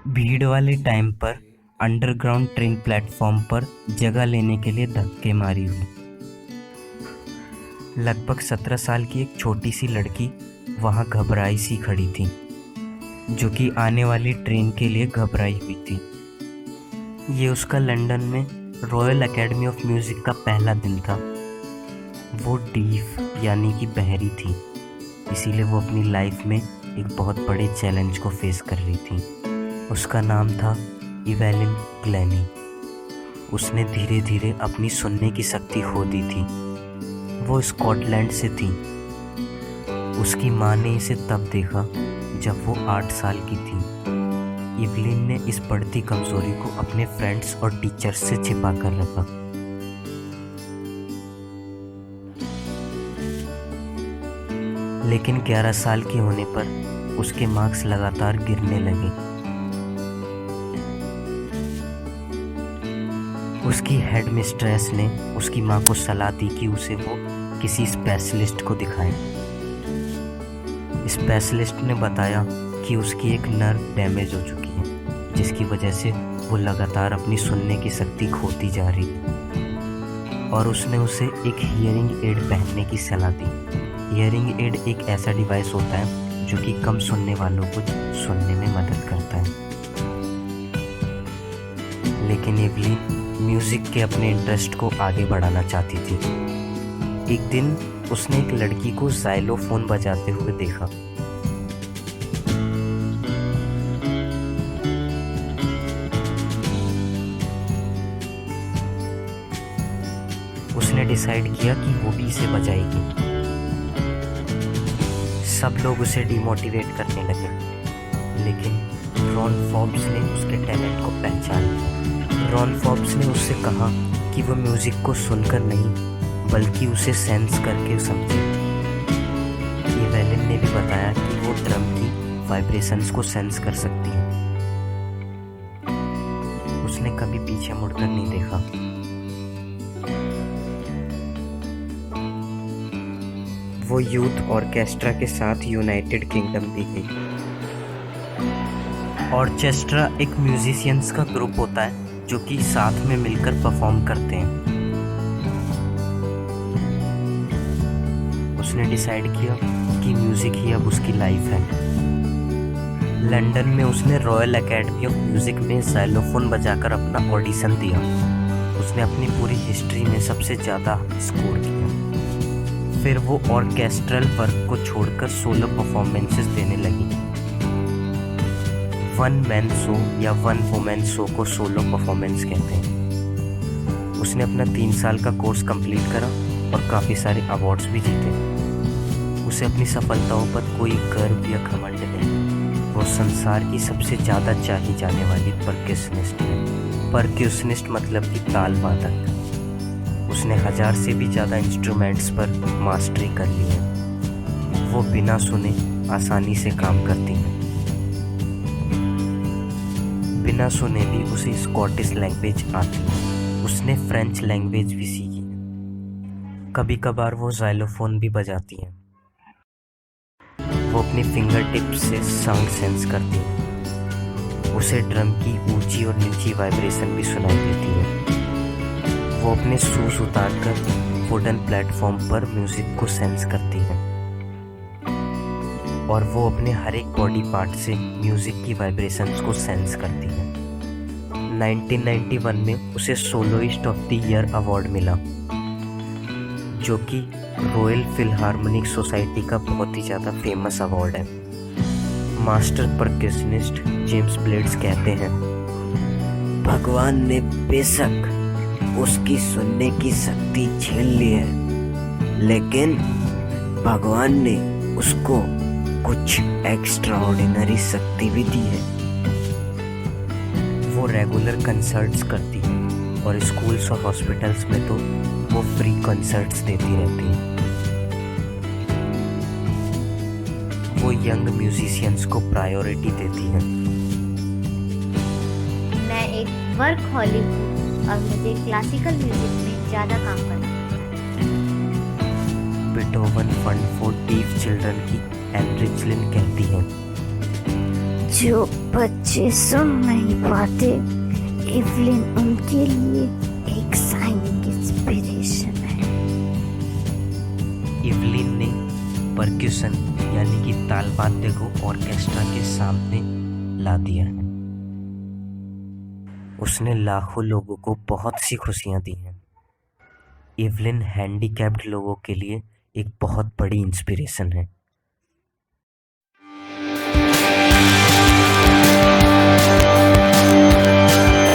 भीड़ वाले टाइम पर अंडरग्राउंड ट्रेन प्लेटफॉर्म पर जगह लेने के लिए धक्के मारी हुई। लगभग 17 साल की एक छोटी सी लड़की वहाँ घबराई सी खड़ी थी, जो कि आने वाली ट्रेन के लिए घबराई हुई थी। ये उसका लंदन में रॉयल एकेडमी ऑफ म्यूज़िक का पहला दिन था। वो डीफ यानी कि बहरी थी, इसीलिए वो अपनी लाइफ में एक बहुत बड़े चैलेंज को फेस कर रही थी। उसका नाम था इवेलिन ग्लैनी। उसने धीरे धीरे अपनी सुनने की शक्ति खो दी थी। वो स्कॉटलैंड से थी। उसकी माँ ने इसे तब देखा जब वो 8 साल की थी। इवलिन ने इस बढ़ती कमजोरी को अपने फ्रेंड्स और टीचर्स से छिपा कर रखा। लेकिन 11 साल की होने पर उसके मार्क्स लगातार गिरने लगे। उसकी हेड मिस्ट्रेस ने उसकी माँ को सलाह दी कि उसे वो किसी स्पेशलिस्ट को दिखाए। स्पेशलिस्ट ने बताया कि उसकी एक नर्व डैमेज हो चुकी है, जिसकी वजह से वो लगातार अपनी सुनने की शक्ति खोती जा रही है, और उसने उसे एक हियरिंग एड पहनने की सलाह दी। हियरिंग एड एक ऐसा डिवाइस होता है जो कि कम सुनने वालों को सुनने में मदद करता है। लेकिन एवलिन म्यूज़िक के अपने इंटरेस्ट को आगे बढ़ाना चाहती थी। एक दिन उसने एक लड़की को ज़ाइलोफोन बजाते हुए देखा। उसने डिसाइड किया कि वो भी इसे बजाएगी। सब लोग उसे डिमोटिवेट करने लगे, लेकिन रॉन फॉर्ब्स ने उसके टैलेंट को पहचान लिया। रॉन फॉर्ब्स ने उससे कहा कि वो म्यूज़िक को सुनकर नहीं, बल्कि उसे सेंस करके समझे। इवेलिन ने भी बताया कि वो ड्रम की वाइब्रेशंस को सेंस कर सकती है। उसने कभी पीछे मुड़कर नहीं देखा। वो यूथ ऑर्केस्ट्रा के साथ यूनाइटेड किंगडम भी गई। ऑर्केस्ट्रा एक म्यूजिशियंस का ग्रुप होता है जो कि साथ में मिलकर परफॉर्म करते हैं। उसने डिसाइड किया कि म्यूजिक ही अब उसकी लाइफ है। लंदन में उसने रॉयल एकेडमी ऑफ म्यूजिक में ज़ाइलोफोन बजाकर अपना ऑडिशन दिया। उसने अपनी पूरी हिस्ट्री में सबसे ज़्यादा स्कोर किया। फिर वो ऑर्केस्ट्रल वर्क को छोड़कर सोलो परफॉर्मेंसेस देने लगी। वन मैन शो या वन वुमेन शो को सोलो परफॉर्मेंस कहते हैं। उसने अपना 3 साल का कोर्स कंप्लीट करा और काफ़ी सारे अवार्ड्स भी जीते। उसे अपनी सफलताओं पर कोई गर्व या घमंड नहीं। वो संसार की सबसे ज़्यादा चाही जाने वाली परक्यूशनिस्ट है। परक्यूशनिस्ट मतलब कि ताल वादक। उसने 1000 से भी ज़्यादा इंस्ट्रूमेंट्स पर मास्टरी कर ली है। वो बिना सुने आसानी से काम करती हैं। बिना सुने भी उसे स्कॉटिश लैंग्वेज आती है। उसने फ्रेंच लैंग्वेज भी सीखी है। कभी कभार वो ज़ाइलोफोन भी बजाती हैं। वो अपनी फिंगर टिप्स से साउंड सेंस करती है। उसे ड्रम की ऊंची और नीची वाइब्रेशन भी सुनाई देती है। वो अपने शूज उतारकर वुडन प्लेटफॉर्म पर म्यूजिक को सेंस करती है, और वो अपने हर एक बॉडी पार्ट से म्यूजिक की वाइब्रेशंस को सेंस करती है। 1991 में उसे soloist of the year award मिला, जो कि रॉयल फिलहार्मोनिक सोसाइटी का बहुत ही ज़्यादा फेमस अवार्ड है। मास्टर परक्यूशनिस्ट जेम्स ब्लेड्स कहते हैं, भगवान ने बेशक उसकी सुनने की शक्ति छीन ली है, लेकिन भगवान ने उसको कुछ एक्स्ट्राऑर्डिनरी शक्ति भी दी है। वो रेगुलर कंसर्ट्स करती है और स्कूल्स और हॉस्पिटल्स में तो वो फ्री कंसर्ट्स देती रहती है। वो यंग म्यूजिशियंस को प्रायोरिटी देती है। मैं एक वर्कहॉलिक हूँ और मुझे क्लासिकल म्यूजिक में ज़्यादा काम करना है। बीटहोवन फंड फॉर डीफ चिल्ड्रन की एल्ड्रिच लिन कहती हैं, जो बच्चे सुन नहीं पाते, इवलिन उनके लिए एक साइनिंग इंस्पिरेशन है। इवलिन ने परक्यूशन यानी कि ताल वाद्य को ऑर्केस्ट्रा के सामने ला दिया है। उसने लाखों लोगों को बहुत सी खुशियां दी हैं। इवलिन हैंडीकैप्ड लोगों के लिए एक बहुत बड़ी इंस्पिरेशन है।